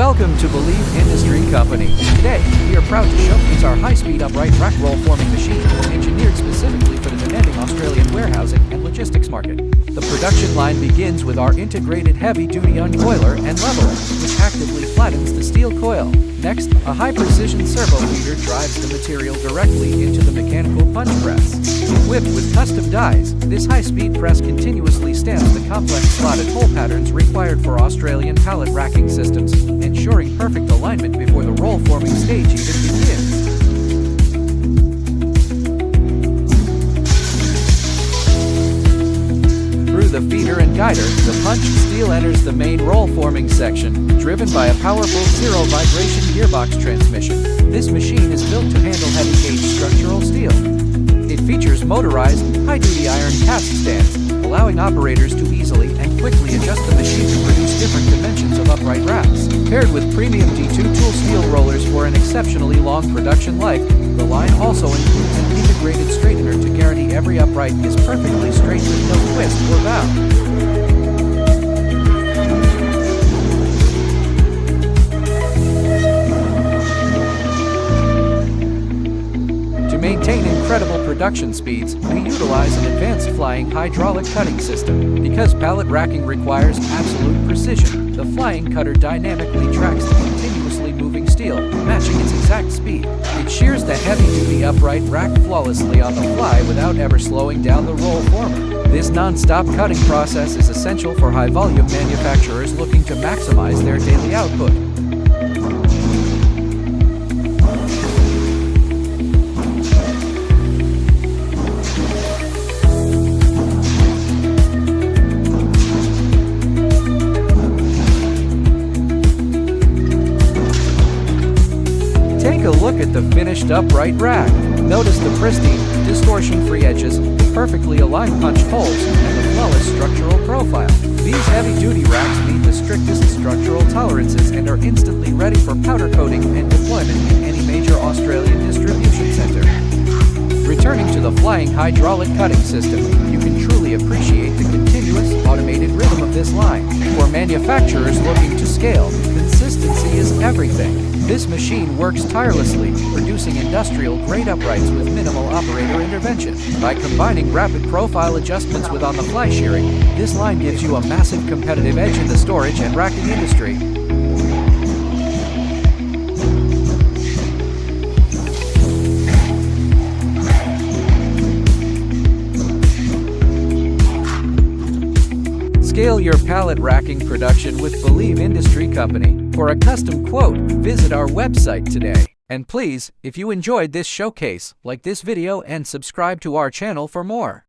Welcome to Believe Industry Company. Today, we are proud to showcase our high-speed upright rack roll forming machine, engineered specifically for the demanding Australian warehousing and logistics market. The production line begins with our integrated heavy-duty uncoiler and leveler, which actively flattens the steel coil. Next, a high-precision servo feeder drives the material directly into the mechanical punch press. Equipped with custom dies, this high-speed press continuously stamps the complex slotted hole patterns required for Australian pallet racking systems, ensuring perfect alignment before the roll forming stage even begins. Through the feeder and guider, the punched steel enters the main roll forming section, driven by a powerful zero-vibration gearbox transmission. This machine is built to handle heavy-gauge structural steel. It features motorized, high-duty iron cast stands, allowing operators to easily and quickly adjust the machine to produce different dimensions of upright racks. Paired with premium D2 tool steel rollers for an exceptionally long production life, the line also includes an integrated straightener to guarantee every upright is perfectly straight with no twist or bow. To maintain incredible production speeds, we utilize an advanced flying hydraulic cutting system. Because pallet racking requires absolute precision, the flying cutter dynamically tracks the continuously moving steel, matching its exact speed. It shears the heavy-duty upright rack flawlessly on the fly without ever slowing down the roll former. This non-stop cutting process is essential for high-volume manufacturers looking to maximize their daily output. Take a look at the finished upright rack. Notice the pristine, distortion-free edges, the perfectly aligned punch holes, and the flawless structural profile. These heavy-duty racks meet the strictest structural tolerances and are instantly ready for powder coating and deployment in any major Australian distribution center. Returning to the flying hydraulic cutting system, you can truly appreciate the continuous, automated rhythm of this line. For manufacturers looking to scale, consistency is everything. This machine works tirelessly, producing industrial-grade uprights with minimal operator intervention. By combining rapid profile adjustments with on-the-fly shearing, this line gives you a massive competitive edge in the storage and racking industry. Scale your pallet racking production with Believe Industry Company. For a custom quote, visit our website today. And please, if you enjoyed this showcase, like this video and subscribe to our channel for more.